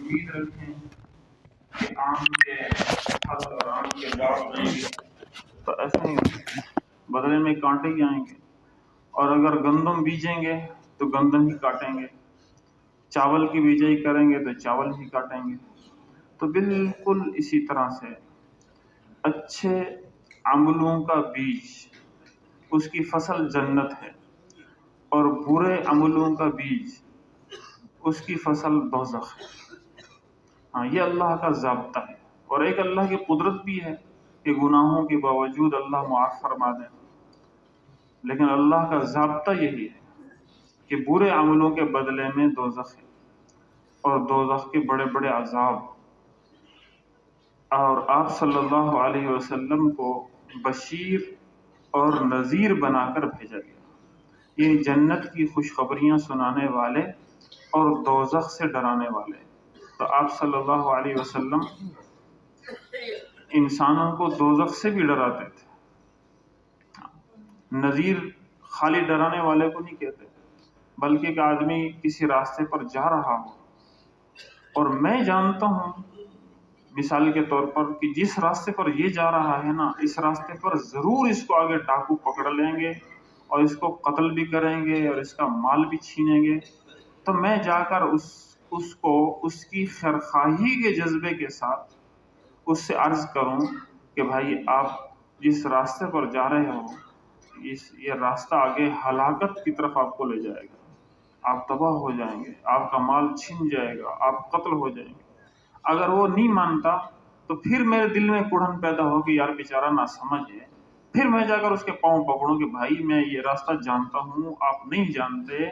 امید رکھیں کہ آم کے پھل اور آم کے باغ آئیں گے تو ایسے ہی بدلے میں کانٹے ہی آئیں گے، اور اگر گندم بیجیں گے تو گندم ہی کاٹیں گے، چاول کی بیجائی کریں گے تو چاول ہی کاٹیں گے۔ تو بالکل اسی طرح سے اچھے عملوں کا بیج اس کی فصل جنت ہے، اور برے عملوں کا بیج اس کی فصل دوزخ ہے۔ ہاں، یہ اللہ کا ضابطہ ہے، اور ایک اللہ کی قدرت بھی ہے کہ گناہوں کے باوجود اللہ معاف فرما دے، لیکن اللہ کا ضابطہ یہی ہے کہ برے عملوں کے بدلے میں دوزخ ہے، اور دوزخ کے بڑے بڑے عذاب، اور آپ صلی اللہ علیہ وسلم کو بشیر اور نذیر بنا کر بھیجا گیا، یہ جنت کی خوشخبریاں سنانے والے اور دوزخ سے ڈرانے والے۔ تو آپ صلی اللہ علیہ وسلم انسانوں کو دوزخ سے بھی ڈراتے تھے۔ نذیر خالی ڈرانے والے کو نہیں کہتے، بلکہ ایک آدمی کسی راستے پر جا رہا ہو اور میں جانتا ہوں مثال کے طور پر کہ جس راستے پر یہ جا رہا ہے نا، اس راستے پر ضرور اس کو آگے ڈاکو پکڑ لیں گے اور اس کو قتل بھی کریں گے اور اس کا مال بھی چھینیں گے، تو میں جا کر اس کو اس کی خیرخواہی کے جذبے کے ساتھ اس سے عرض کروں کہ بھائی آپ جس راستے پر جا رہے ہو یہ راستہ آگے ہلاکت کی طرف آپ کو لے جائے گا، آپ تباہ ہو جائیں گے، آپ کا مال چھن جائے گا، آپ قتل ہو جائیں گے۔ اگر وہ نہیں مانتا تو پھر میرے دل میں کڑھن پیدا ہو کہ یار بیچارہ نہ سمجھ ہے، پھر میں جا کر اس کے پاؤں پکڑوں کہ بھائی میں یہ راستہ جانتا ہوں، آپ نہیں جانتے،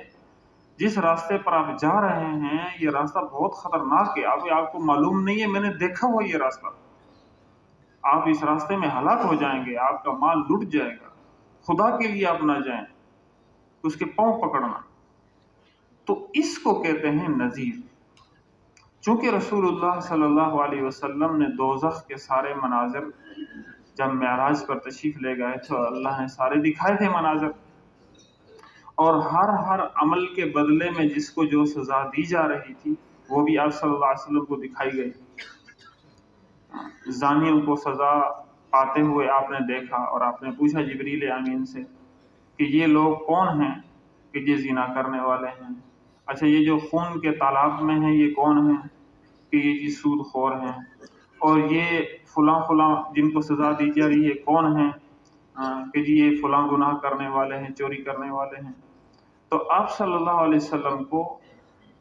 جس راستے پر آپ جا رہے ہیں یہ راستہ بہت خطرناک ہے، آپ کو معلوم نہیں ہے، میں نے دیکھا ہوا یہ راستہ، آپ اس راستے میں ہلاک ہو جائیں گے، آپ کا مال لٹ جائے گا، خدا کے لیے آپ نہ جائیں، اس کے پاؤں پکڑنا۔ تو اس کو کہتے ہیں نذیر۔ چونکہ رسول اللہ صلی اللہ علیہ وسلم نے دوزخ کے سارے مناظر جب معراج پر تشریف لے گئے تو اللہ نے سارے دکھائے تھے مناظر، اور ہر عمل کے بدلے میں جس کو جو سزا دی جا رہی تھی وہ بھی آپ صلی اللہ علیہ وسلم کو دکھائی گئی۔ زانیوں کو سزا پاتے ہوئے آپ نے دیکھا، اور آپ نے پوچھا جبریل امین سے کہ یہ لوگ کون ہیں کہ یہ زنا کرنے والے ہیں؟ اچھا، یہ جو خون کے تالاب میں ہیں یہ کون ہیں کہ یہ جی سود خور ہیں؟ اور یہ فلاں فلاں جن کو سزا دی جا رہی ہے کون ہیں کہ جی یہ فلاں گناہ کرنے والے ہیں، چوری کرنے والے ہیں۔ تو آپ صلی اللہ علیہ وسلم کو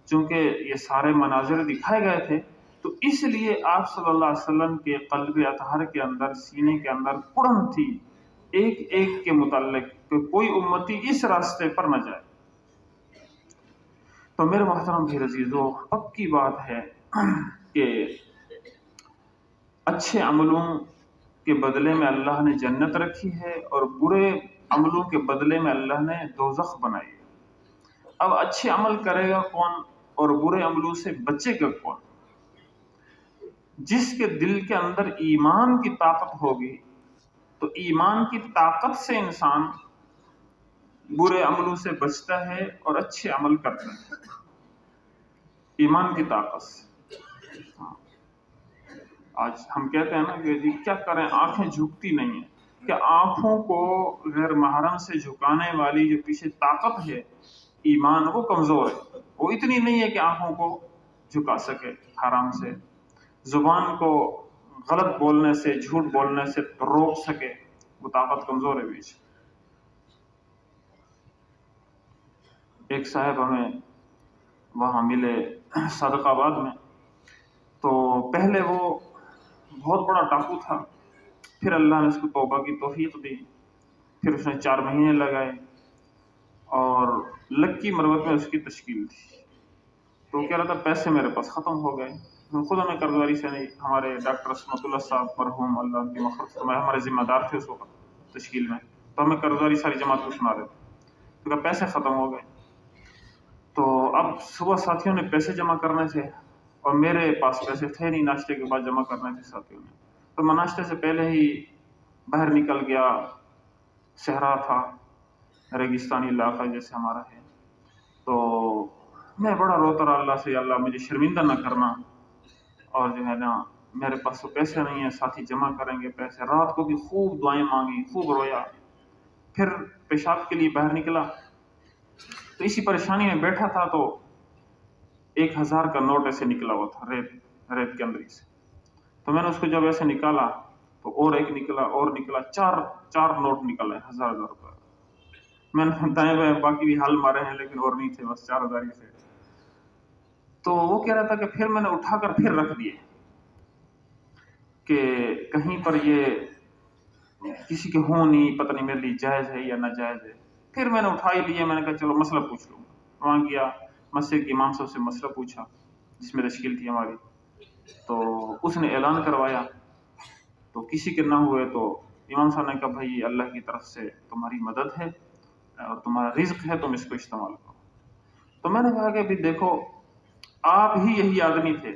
چونکہ یہ سارے مناظر دکھائے گئے تھے تو اس لیے آپ صلی اللہ علیہ وسلم کے قلب اطہر کے اندر، سینے کے اندر کڑن تھی ایک ایک کے متعلق کہ کوئی امتی اس راستے پر نہ جائے۔ تو میرے محترم بھی عزیزو، پکی بات ہے کہ اچھے عملوں کے بدلے میں اللہ نے جنت رکھی ہے، اور برے عملوں کے بدلے میں اللہ نے دوزخ بنائی ہے۔ اب اچھے عمل کرے گا کون اور برے عملوں سے بچے گا کون؟ جس کے دل کے اندر ایمان کی طاقت ہوگی تو ایمان کی طاقت سے انسان برے عملوں سے بچتا ہے اور اچھے عمل کرتا ہے، ایمان کی طاقت سے۔ آج ہم کہتے ہیں نا کہ جی کیا کریں، آنکھیں جھکتی نہیں ہیں، کہ آنکھوں کو غیر محرم سے جھکانے والی جو پیچھے طاقت ہے ایمان، وہ کمزور ہے، وہ اتنی نہیں ہے کہ آنکھوں کو جھکا سکے حرام سے، زبان کو غلط بولنے سے، جھوٹ بولنے سے روک سکے، وہ طاقت کمزور ہے بیچ۔ ایک صاحب ہمیں وہاں ملے صدق آباد میں، تو پہلے وہ بہت بڑا ڈاکو تھا، پھر اللہ نے اس کو توبہ کی توفیق دی، پھر اس نے 4 مہینے لگائے اور لکی مروت میں اس کی تشکیل تھی، تو وہ کہہ رہا تھا پیسے میرے پاس ختم ہو گئے، خود ہمیں قرضداری سے نہیں، ہمارے ڈاکٹر اسمت اللہ صاحب مرحوم اللہ ان کی مغفرت فرمائے ہمارے ذمہ دار تھے اس وقت تشکیل میں، تو ہمیں قرضداری ساری جماعت کو سنا رہے تھے، تو کہا پیسے ختم ہو گئے۔ تو اب صبح ساتھیوں نے پیسے جمع کرنے تھے اور میرے پاس پیسے تھے نہیں، ناشتے کے بعد جمع کرنے تھے ساتھیوں نے، تو میں ناشتے سے پہلے ہی باہر نکل گیا، صحرا تھا، ریگستانی علاقہ جیسے ہمارا ہے، تو میں بڑا روتا رہا اللہ سے، یا اللہ مجھے شرمندہ نہ کرنا، اور جو ہے نا میرے پاس تو پیسے نہیں ہیں، ساتھی جمع کریں گے پیسے. رات کو بھی خوب دعائیں مانگی، خوب رویا. پھر پیشاب کے لیے باہر نکلا تو اسی پریشانی میں بیٹھا تھا تو 1000 کا نوٹ ایسے نکلا ہوا تھا ریت کے اندر ہی سے. تو میں نے اس کو جب ایسے نکالا تو اور ایک نکلا اور نکلا، چار نوٹ نکلا ہے 1000 روپے. میں نے دائیں بائیں باقی بھی حال مارے ہیں لیکن اور نہیں تھے، بس 4000 ہی تھے. تو وہ کہہ رہا تھا کہ پھر میں نے اٹھا کر پھر رکھ دیے کہ کہیں پر یہ کسی کے ہوں نہیں، پتہ نہیں میرے لیے جائز ہے یا ناجائز ہے. پھر میں نے اٹھا ہی لیا، میں نے کہا چلو مسئلہ پوچھ لوں. وہاں گیا، مسجد کے امام صاحب سے مسئلہ پوچھا جس میں تشکیل تھی ہماری. تو اس نے اعلان کروایا تو کسی کے نہ ہوئے تو امام صاحب نے کہا بھائی اللہ کی طرف سے تمہاری مدد ہے اور تمہارا رزق ہے، تم اس کو استعمال کرو. تو میں نے کہا کہ بھی دیکھو آپ ہی یہی آدمی تھے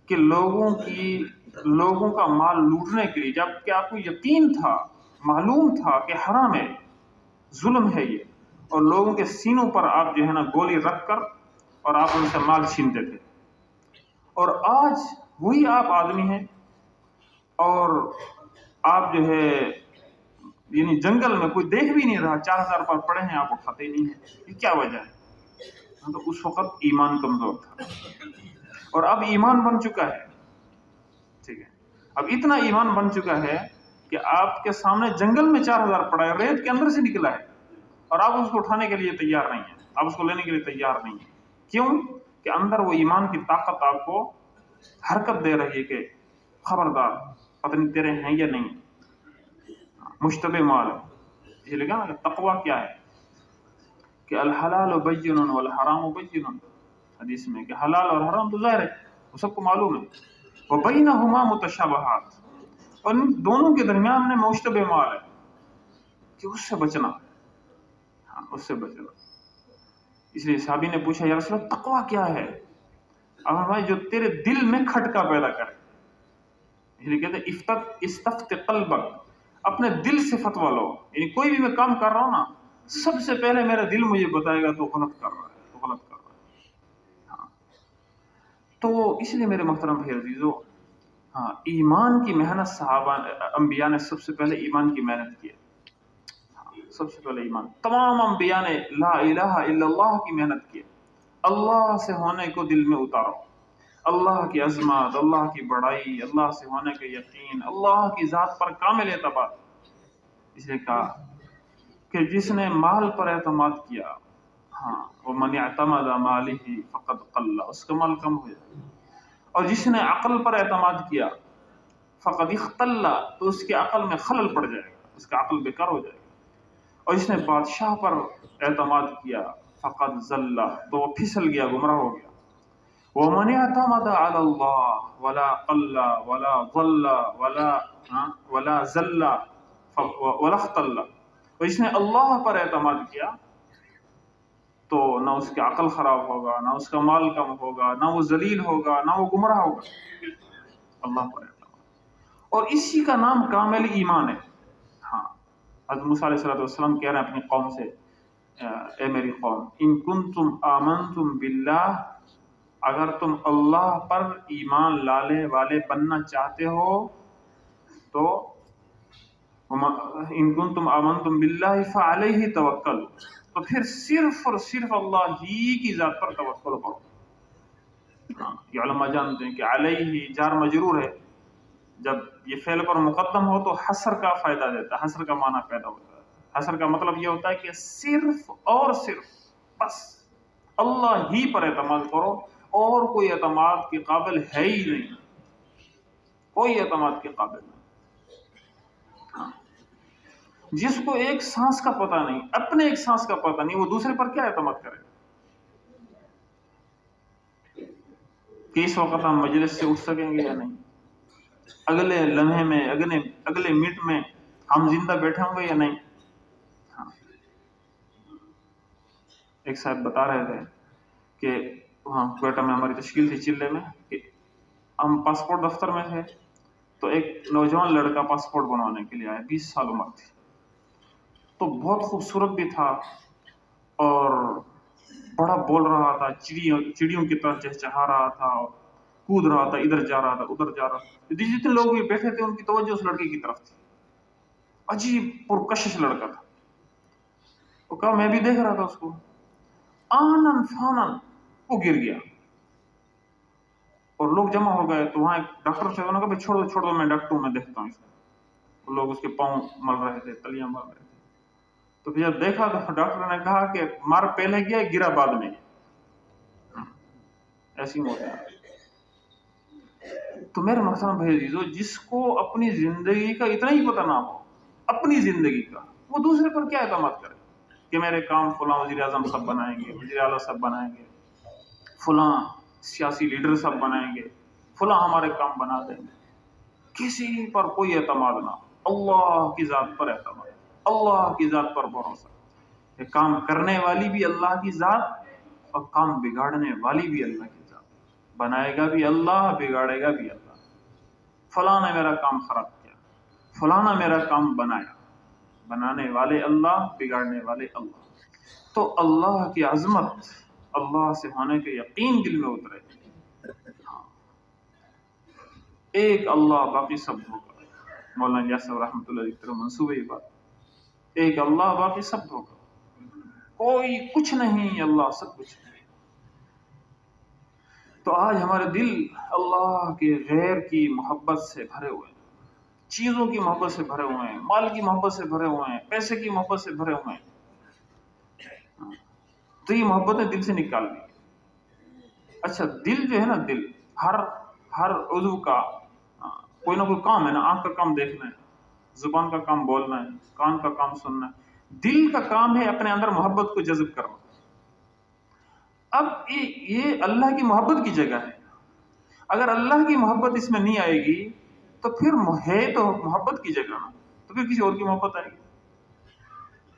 کہ لوگوں کا مال لوٹنے کے لیے، جب کہ آپ کو یقین تھا، معلوم تھا کہ حرام ہے، ظلم ہے یہ، اور لوگوں کے سینوں پر آپ جو ہے نا گولی رکھ کر اور آپ ان سے مال چھینتے تھے. اور آج وہی آپ آدمی ہیں اور آپ جو ہے یعنی جنگل میں کوئی دیکھ بھی نہیں رہا، 4000 پر پڑے ہیں، آپ اٹھاتے ہی نہیں ہیں. یہ کیا وجہ ہے؟ تو اس وقت ایمان کمزور تھا اور اب ایمان بن چکا ہے. ٹھیک ہے، اب اتنا ایمان بن چکا ہے کہ آپ کے سامنے جنگل میں 4000 پڑا ہے، ریت کے اندر سے نکلا ہے، اور آپ اس کو اٹھانے کے لیے تیار نہیں ہیں، آپ اس کو لینے کے لیے تیار نہیں ہیں. کیوں؟ کہ اندر وہ ایمان کی طاقت آپ کو حرکت دے رہی ہے کہ خبردار، پتہ نہیں تیرے ہیں یا نہیں. مشتبہ مال یہ لکھا نا تقویٰ کیا ہے کہ الحلال بین والحرام بین، حدیث میں کہ حلال اور حرام تو ظاہر ہے، وہ سب کو معلوم ہے. وبینہما متشابہات، اور ان دونوں کے درمیان میں مشتبہ مال ہے کہ اس سے بچنا. ہاں، اس سے بچنا. اس لیے صحابی نے پوچھا یا رسول اللہ تقویٰ کیا ہے؟ اب بھائی جو تیرے دل میں کھٹکا پیدا کرے، اس لیے کہتے ہیں استفت قلبک، اپنے دل سے فتویٰ لو. یعنی کوئی بھی میں کام کر رہا ہوں نا، سب سے پہلے میرا دل مجھے بتائے گا تو غلط کر رہا ہے، تو غلط کر رہا ہے. ہاں، تو اس لیے میرے محترم بھائی عزیزو، ہاں، ایمان کی محنت صحابہ انبیاء نے سب سے پہلے ایمان کی محنت کی ہے. سب سے پہلے ایمان، تمام انبیاء نے لا الہ الا اللہ کی محنت کی ہے. اللہ سے ہونے کو دل میں اتارو، اللہ کی عظمت، اللہ کی بڑائی، اللہ سے ہونے کا یقین، اللہ کی ذات پر کامل اعتماد. اس نے کہا کہ جس نے مال پر اعتماد کیا، ہاں، ومن اعتمد مالہ فقد قل، اس کا مال کم ہو جائے. اور جس نے عقل پر اعتماد کیا فقد اختل، تو اس کے عقل میں خلل پڑ جائے گا، اس کا عقل بیکار ہو جائے گا. اور جس نے بادشاہ پر اعتماد کیا فقد ضل، تو وہ پھسل گیا، گمراہ ہو گیا. ومن اعتمد على الله ولا قل ولا ضل ولا ذل ولا اختل، اور جس نے اللہ پر اعتماد کیا تو نہ اس کی عقل خراب ہوگا، نہ اس کا مال کم ہوگا، نہ وہ ذلیل ہوگا، نہ وہ گمراہ ہوگا. اللہ پر اعتماد، اور اسی کا نام کامل ایمان ہے. ہاں، حضرت موسیٰ علیہ السلام کہہ رہے ہیں اپنی قوم سے، اے میری قوم، ان کنتم آمنتم باللہ، اگر تم اللہ پر ایمان لانے والے بننا چاہتے ہو تو ان کنتم آمنتم باللہ فعلیہ توکل، تو پھر صرف اور صرف اللہ ہی کی ذات پر توکل کرو. یہ علماء جانتے ہیں کہ علیہ جار مجرور ہے، جب یہ فعل پر مقدم ہو تو حصر کا فائدہ دیتا ہے، حصر کا معنی پیدا ہوتا ہے. حصر کا مطلب یہ ہوتا ہے کہ صرف اور صرف بس اللہ ہی پر اعتماد کرو، اور کوئی اعتماد کے قابل ہے ہی نہیں، کوئی اعتماد کے قابل نہیں. جس کو ایک سانس کا پتہ نہیں، اپنے ایک سانس کا پتہ نہیں، وہ دوسرے پر کیا اعتماد کرے؟ کہ اس وقت ہم مجلس سے اٹھ سکیں گے یا نہیں، اگلے لمحے میں، اگلے منٹ میں ہم زندہ بیٹھے ہوں گے یا نہیں. ایک صاحب بتا رہے تھے کہ وہاں کوئٹہ میں ہماری تشکیل تھی چلے میں، کہ ہم پاسپورٹ دفتر میں تھے تو ایک نوجوان لڑکا پاسپورٹ بنوانے کے لیے آیا، 20 سال عمر تھی. تو بہت خوبصورت بھی تھا اور بڑا بول رہا تھا، چڑیوں کی طرح چہچہا رہا تھا کود رہا تھا، ادھر جا رہا تھا، ادھر جا رہا تھا. جتنے لوگ بھی بیٹھے تھے ان کی توجہ اس لڑکے کی طرف تھی. عجیب پرکشش لڑکا تھا. وہ کہا میں بھی دیکھ رہا تھا اس کو. آنن فانن وہ گر گیا اور لوگ جمع ہو گئے. تو وہاں ایک ڈاکٹر سے انہوں نے کہا چھوڑ دو میں ڈاکٹر ہوں، میں دیکھتا ہوں اس کو. وہ لوگ اس کے پاؤں مل رہے تھے، تلیاں مل رہے تھے. تو پھر جب دیکھا تو ڈاکٹر نے کہا کہ مر پہلے گیا گرا بعد میں. ایسی موت ہے. تو میرے محترم بھائی عزیزو، جس کو اپنی زندگی کا اتنا ہی پتہ نہ ہو، اپنی زندگی کا، وہ دوسرے پر کیا اعتماد کرے کہ میرے کام فلاں وزیر اعظم سب بنائیں گے، وزیر اعلیٰ سب بنائیں گے، فلاں سیاسی لیڈر سب بنائیں گے، فلاں ہمارے کام بنا دیں گے. کسی پر کوئی اعتماد نہ ہو، اللہ کی ذات پر اعتماد، اللہ کی ذات پر بھروسہ. کہ کام کرنے والی بھی اللہ کی ذات اور کام بگاڑنے والی بھی اللہ کی ذات. بنائے گا بھی اللہ، بگاڑے گا بھی اللہ. فلاں نے میرا کام خراب کیا، فلاں نے میرا کام بنایا. بنانے والے اللہ، بگاڑنے والے اللہ. تو اللہ کی عظمت، اللہ سے ہونے کے یقین دل میں اترے. ایک اللہ، باقی سب دھوکا. مولانا یاسر رحمۃ اللہ علیہ کی طرف منسوب ہے یہ بات. ایک اللہ، باقی سب دھوکا. کوئی کچھ نہیں، اللہ سب کچھ ہے. تو آج ہمارے دل اللہ کے غیر کی محبت سے بھرے ہوئے ہیں، چیزوں کی محبت سے بھرے ہوئے ہیں، مال کی محبت سے بھرے ہوئے ہیں، پیسے کی محبت سے بھرے ہوئے ہیں. تو یہ محبتیں دل سے نکال دی. اچھا دل جو ہے نا، دل ہر عضو کا کوئی نہ کوئی کام ہے نا. آنکھ کا کام دیکھنا ہے، زبان کا کام بولنا ہے، کان کا کام سننا ہے. دل کا کام ہے اپنے اندر محبت کو جذب کرنا. اب یہ اللہ کی محبت کی جگہ ہے. اگر اللہ کی محبت اس میں نہیں آئے گی تو پھر ہے تو محبت کی جگہ نا، تو پھر کسی اور کی محبت آئے گی.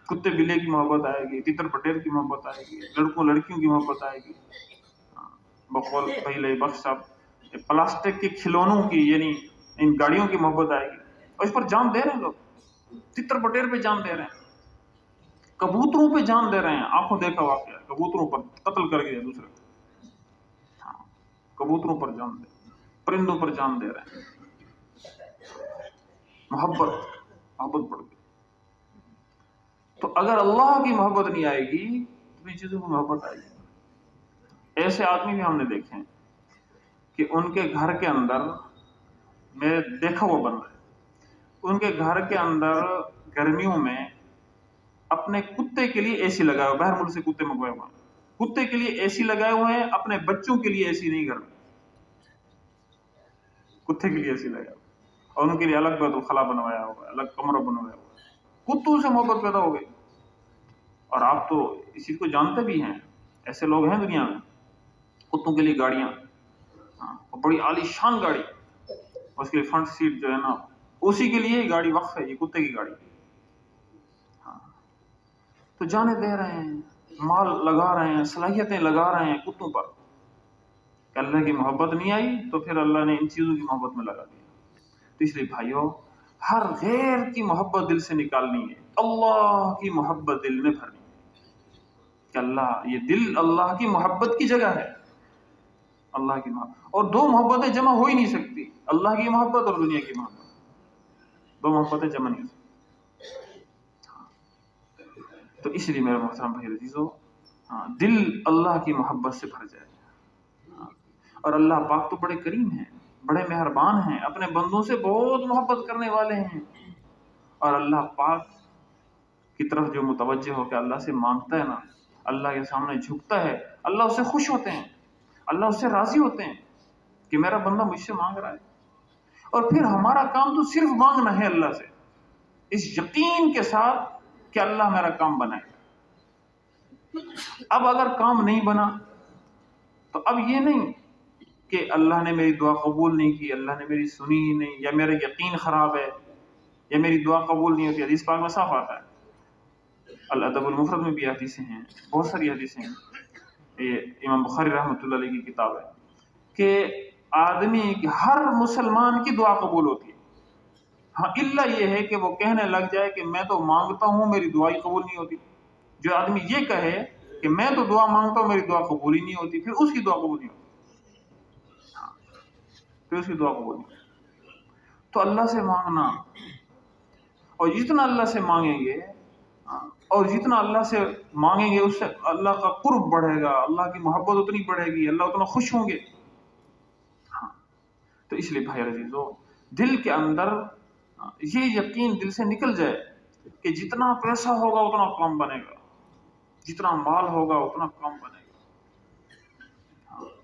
کتے بلے کی محبت آئے گی، تتر پٹیر کی محبت آئے گی، لڑکوں لڑکیوں کی محبت آئے گی. بقول پہلے بخش صاحب پلاسٹک کے کھلونوں کی، یعنی ان گاڑیوں کی محبت آئے گی. اور اس پر جان دے رہے ہیں لوگ، تتر پٹیر پہ جان دے رہے ہیں، کبوتروں پہ جان دے رہے ہیں. آنکھوں دیکھا واقعہ، کبوتروں پر قتل کر گیا دوسرے کو. کبوتروں پر جان دے، پرندوں پر جان دے رہے ہیں. محبت بڑھ گئی. تو اگر اللہ کی محبت نہیں آئے گی تو ان چیزوں کو محبت آئے گی. ایسے آدمی بھی ہم نے دیکھے ہیں کہ ان کے گھر کے اندر، میں دیکھا وہ بن رہا ہے، ان کے گھر کے اندر گرمیوں میں اپنے کتے کے لیے اے سی لگائے ہوئے، باہر ملک سے کتے منگوائے ہوئے ہیں، کتے کے لیے اے سی لگائے ہوئے ہیں، اپنے بچوں کے لیے اے سی نہیں، گھر میں کتے کے لیے اے سی لگایا ہوا، اور ان کے لیے الگ بیت الخلا بنوایا ہوا ہے، الگ کمرہ بنوایا ہوا ہے. کتوں سے محبت پیدا ہو گئی. اور آپ تو اس چیز کو جانتے بھی ہیں، ایسے لوگ ہیں دنیا میں. کتوں کے لیے گاڑیاں، بڑی عالی شان گاڑی، اس کے فرنٹ سیٹ جو ہے نا، اسی کے لیے گاڑی وقف ہے، یہ کتے کی گاڑی. تو جانے دے رہے ہیں، مال لگا رہے ہیں، صلاحیتیں لگا رہے ہیں کتوں پر. کہ اللہ کی محبت نہیں آئی تو پھر اللہ نے ان چیزوں کی محبت میں لگا دیا. تو اس لیے بھائیو، ہر غیر کی محبت دل سے نکالنی ہے، اللہ کی محبت دل میں بھرنی ہے. کہ اللہ، یہ دل اللہ کی محبت کی جگہ ہے. اللہ کی محبت، اور دو محبتیں جمع ہو ہی نہیں سکتی، اللہ کی محبت اور دنیا کی محبت. دو محبتیں جمع نہیں ہو سکتی. تو اس لیے میرے محترم بھائی عزیزو، دل اللہ کی محبت سے بھر جائے. اور اللہ پاک تو بڑے کریم ہیں، بڑے مہربان ہیں، اپنے بندوں سے بہت محبت کرنے والے ہیں. اور اللہ پاک کی طرف جو متوجہ ہو کے اللہ سے مانگتا ہے نا، اللہ کے سامنے جھکتا ہے، اللہ اس سے خوش ہوتے ہیں، اللہ اس سے راضی ہوتے ہیں کہ میرا بندہ مجھ سے مانگ رہا ہے. اور پھر ہمارا کام تو صرف مانگنا ہے اللہ سے، اس یقین کے ساتھ کہ اللہ میرا کام بنائے. اب اگر کام نہیں بنا تو اب یہ نہیں کہ اللہ نے میری دعا قبول نہیں کی، اللہ نے میری سنی ہی نہیں، یا میرا یقین خراب ہے، یا میری دعا قبول نہیں ہوتی. حدیث پاک میں صاف آتا ہے، الادب المفرد میں بھی حدیثیں ہیں، بہت ساری حدیثیں ہیں. یہ امام بخاری رحمۃ اللہ علیہ کی کتاب ہے کہ آدمی کی، ہر مسلمان کی دعا قبول ہوتی ہے. ہاں الا یہ ہے کہ وہ کہنے لگ جائے کہ میں تو مانگتا ہوں میری دعا ہی قبول نہیں ہوتی. جو آدمی یہ کہے کہ میں تو دعا مانگتا ہوں میری دعا قبول ہی نہیں ہوتی، پھر اس کی دعا قبول نہیں ہوتی. پھر اس کی دعا قبول نہیں۔ تو اللہ سے مانگنا، اور جتنا اللہ سے مانگیں گے اور جتنا اللہ سے مانگیں گے اس سے اللہ کا قرب بڑھے گا، اللہ کی محبت اتنی بڑھے گی، اللہ اتنا خوش ہوں گے۔ ہاں، تو اس لیے بھائی عزیزو، دل کے اندر یہ یقین دل سے نکل جائے کہ جتنا پیسہ ہوگا اتنا کام بنے گا، جتنا مال ہوگا اتنا کام بنے گا،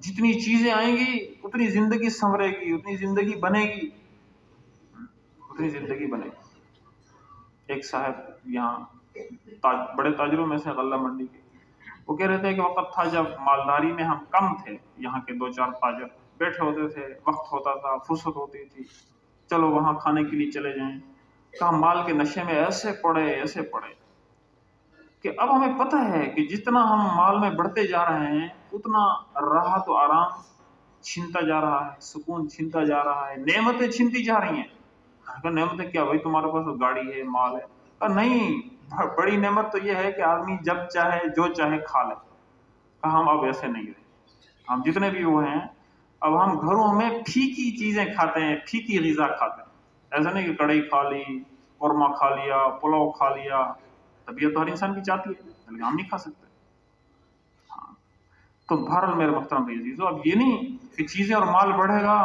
جتنی چیزیں آئیں گی اتنی زندگی سنورے گی، اتنی زندگی بنے گی، اتنی زندگی بنے گی۔ ایک صاحب یہاں بڑے تاجروں میں سے غلہ منڈی کے، وہ کہہ رہے تھے کہ وقت تھا جب مالداری میں ہم کم تھے، یہاں کے 2-4 تاجر بیٹھے ہوتے تھے، وقت ہوتا تھا، فرصت ہوتی تھی، چلو وہاں کھانے کے لیے چلے جائیں۔ کہا مال کے نشے میں ایسے پڑے کہ اب ہمیں پتہ ہے کہ جتنا ہم مال میں بڑھتے جا رہے ہیں اتنا راحت و آرام چھنتا جا رہا ہے، سکون چھنتا جا رہا ہے، نعمتیں چھنتی جا رہی ہیں۔ کہ نعمتیں کیا بھائی، تمہارے پاس گاڑی ہے، مال ہے؟ کہ نہیں، بڑی نعمت تو یہ ہے کہ آدمی جب چاہے جو چاہے کھا لے۔ کہ ہم اب ایسے نہیں رہے، ہم جتنے بھی وہ ہیں اب ہم گھروں میں پھیکی چیزیں کھاتے ہیں، پھیکی غذا کھاتے ہیں۔ ایسا نہیں کہ کڑھائی کھا لی، قورمہ کھا لیا، پلاؤ کھا لیا، طبیعت تو ہر انسان کی چاہتی ہے لیکن ہم نہیں کھا سکتے۔ ہاں، تو بہرحال میرے محترم بھائی عزیزو، اب یہ نہیں کہ چیزیں اور مال بڑھے گا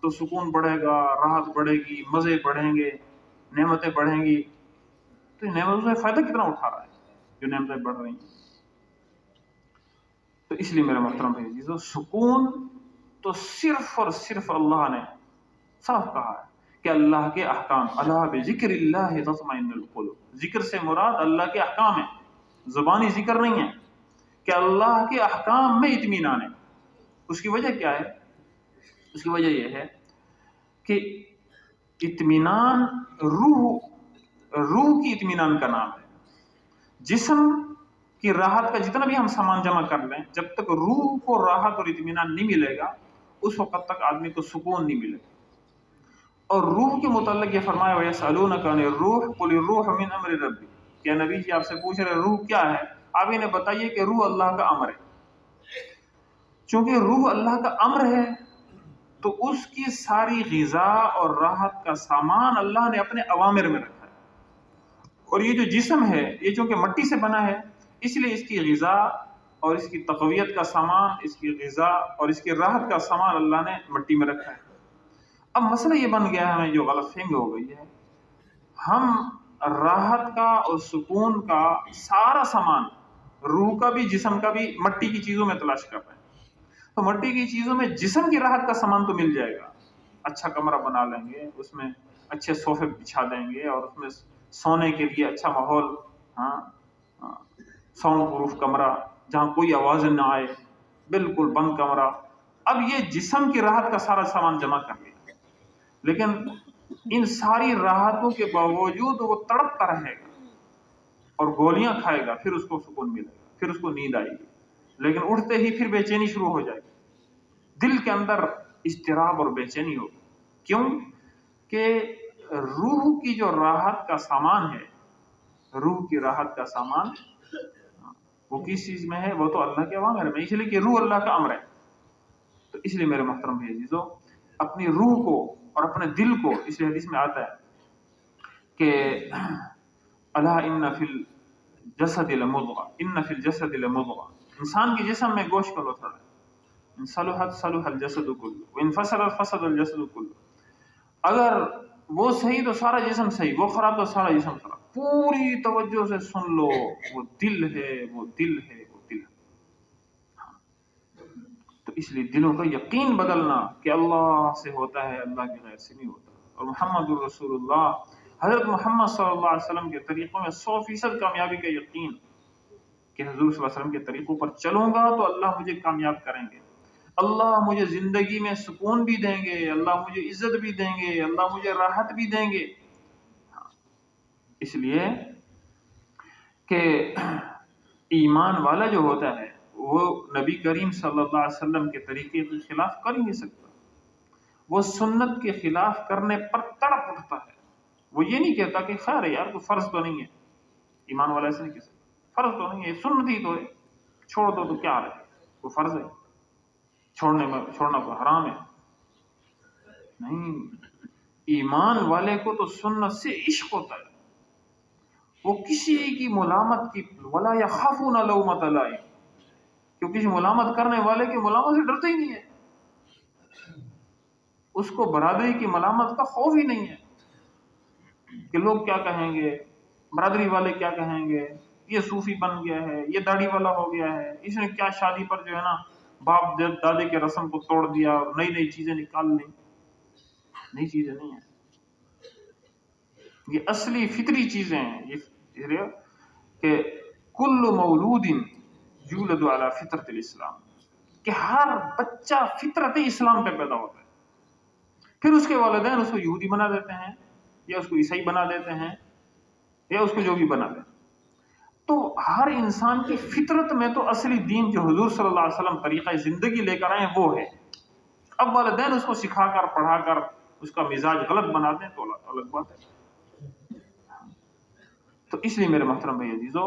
تو سکون بڑھے گا، راحت بڑھے گی، مزے بڑھیں گے، نعمتیں بڑھیں گی۔ تو نعمتوں سے فائدہ کتنا اٹھا رہا ہے جو نعمتیں بڑھ رہی ہیں؟ تو اس لیے میرے محترم بھائی عزیزو، سکون تو صرف اور صرف اللہ نے صاف کہا ہے کہ اللہ کے احکام، الا بذکر اللہ تطمئن القلوب، ذکر سے مراد اللہ کے احکام ہے، زبانی ذکر نہیں ہے، کہ اللہ کے احکام میں اطمینان ہے۔ اس کی وجہ کیا ہے؟ اس کی وجہ یہ ہے کہ اطمینان روح کی اطمینان کا نام ہے۔ جسم کی راحت کا جتنا بھی ہم سامان جمع کر لیں، جب تک روح کو راحت اور اطمینان نہیں ملے گا اس وقت تک آدمی کو سکون نہیں ملے گا۔ اور روح کے متعلق یہ فرمایا وَيَسْأَلُونَكَ عَنِ الرُّوحِ قُلِ الرُّوحُ مِنْ أَمْرِ رَبِّي، کہ نبی جی آپ سے پوچھ رہے روح کیا ہے، آپ انہیں بتائیے کہ روح اللہ کا امر ہے۔ چونکہ روح اللہ کا امر ہے تو اس کی ساری غذا اور راحت کا سامان اللہ نے اپنے اوامر میں رکھا ہے۔ اور یہ جو جسم ہے یہ چونکہ مٹی سے بنا ہے، اس لیے اس کی غذا اور اس کی تقویت کا سامان، اس کی غذا اور اس کی راحت کا سامان اللہ نے مٹی میں رکھا ہے۔ اب مسئلہ یہ بن گیا ہے، ہمیں جو غلط فہمی ہو گئی ہے، ہم راحت کا اور سکون کا سارا سامان، روح کا بھی جسم کا بھی، مٹی کی چیزوں میں تلاش کر رہے ہیں۔ تو مٹی کی چیزوں میں جسم کی راحت کا سامان تو مل جائے گا، اچھا کمرہ بنا لیں گے، اس میں اچھے صوفے بچھا دیں گے اور اس میں سونے کے لیے اچھا ماحول، ساؤنڈ پروف کمرہ جہاں کوئی آواز نہ آئے، بالکل بند کمرہ۔ اب یہ جسم کی راحت کا سارا سامان جمع کر لیا، لیکن ان ساری راحتوں کے باوجود وہ تڑپتا رہے گا اور گولیاں کھائے گا، پھر اس کو سکون ملے گا، پھر اس کو نیند آئے گی، لیکن اٹھتے ہی پھر بے چینی شروع ہو جائے گی، دل کے اندر اضطراب اور بے چینی ہوگی۔ کیوں؟ کہ روح کی جو راحت کا سامان ہے، روح کی راحت کا سامان وہ کس چیز میں ہے؟ وہ تو اللہ کے اوامر میں، اس لیے کہ روح اللہ کا امر ہے۔ تو اس لیے میرے محترم بھائی عزیزو، اپنی روح کو اور اپنے دل کو، اس لیے حدیث میں آتا ہے کہ الا ان فی الجسد لمضغہ، ان فی الجسد لمضغہ، انسان کے جسم میں گوشت کا لوتھڑا ہے، ان صلحت صلح الجسد كله وان فسدت فسد الجسد كله، اگر وہ صحیح تو سارا جسم صحیح، وہ خراب تو سارا جسم خراب۔ پوری توجہ سے سن لو، وہ دل ہے، وہ دل ہے، وہ دل ہے۔ تو اس لیے دلوں کا یقین بدلنا کہ اللہ سے ہوتا ہے، اللہ کے غیر سے نہیں ہوتا۔ اور محمد الرسول اللہ، حضرت محمد صلی اللہ علیہ وسلم کے طریقوں میں 100% کامیابی کا یقین کہ حضور صلی اللہ علیہ وسلم کے طریقوں پر چلوں گا تو اللہ مجھے کامیاب کریں گے، اللہ مجھے زندگی میں سکون بھی دیں گے، اللہ مجھے عزت بھی دیں گے، اللہ مجھے راحت بھی دیں گے۔ اس لیے کہ ایمان والا جو ہوتا ہے وہ نبی کریم صلی اللہ علیہ وسلم کے طریقے کے خلاف کر ہی نہیں سکتا، وہ سنت کے خلاف کرنے پر تڑپ اٹھتا ہے۔ وہ یہ نہیں کہتا کہ خیر ہے یار، کوئی فرض تو نہیں ہے، ایمان والا ایسے نہیں کہہ سکتا، فرض تو نہیں ہے، سنت ہی تو ہے، چھوڑ دو تو کیا ہے، وہ فرض ہے، چھوڑنا تو حرام ہے۔ نہیں، ایمان والے کو تو سنت سے عشق ہوتا ہے، وہ کسی کی ملامت کی ولا یخافون لومۃ لائم، کہ کسی ملامت کرنے والے کی ملامت سے ڈرتے ہی نہیں ہے، اس کو برادری کی ملامت کا خوف ہی نہیں ہے کہ لوگ کیا کہیں گے، برادری والے کیا کہیں گے، یہ صوفی بن گیا ہے، یہ داڑھی والا ہو گیا ہے، اس نے کیا شادی پر جو ہے نا باپ دادے کے رسم کو توڑ دیا اور نئی نئی چیزیں نکال لی۔ نئی چیزیں نہیں ہیں، یہ اصلی فطری چیزیں ہیں، یہ کہ کل مولود یولد علی فطرت الاسلام، کہ ہر بچہ فطرت اسلام پہ پیدا ہوتا ہے، پھر اس کے والدین اس کو یہودی بنا دیتے ہیں یا اس کو عیسائی بنا دیتے ہیں یا اس کو جو بھی بنا دیتے ہیں۔ تو ہر انسان کی فطرت میں تو اصلی دین جو حضور صلی اللہ علیہ وسلم طریقہ زندگی لے کر آئے ہیں وہ ہے، اب والدین اس کو سکھا کر پڑھا کر اس کا مزاج غلط بنا دیں تو الگ بات ہے۔ تو اس لیے میرے محترم بھائی عزیزو،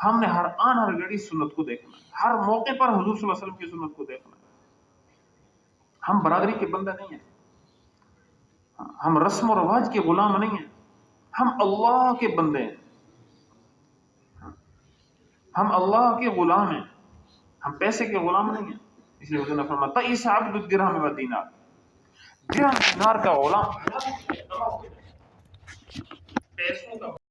ہم نے ہر آن ہر گھڑی سنت کو دیکھنا ہے، ہر موقع پر حضور صلی اللہ علیہ وسلم کی سنت کو دیکھنا ہے۔ ہم برادری کے بندے نہیں ہیں، ہم رسم و رواج کے غلام نہیں ہیں، ہم اللہ کے بندے ہیں، ہم اللہ کے غلام ہیں، ہم پیسے کے غلام نہیں ہیں۔ اس لیے حضور نے فرمایا تئس عبد الدرہم والدینار، درہم دینار کا غلام پیسوں کا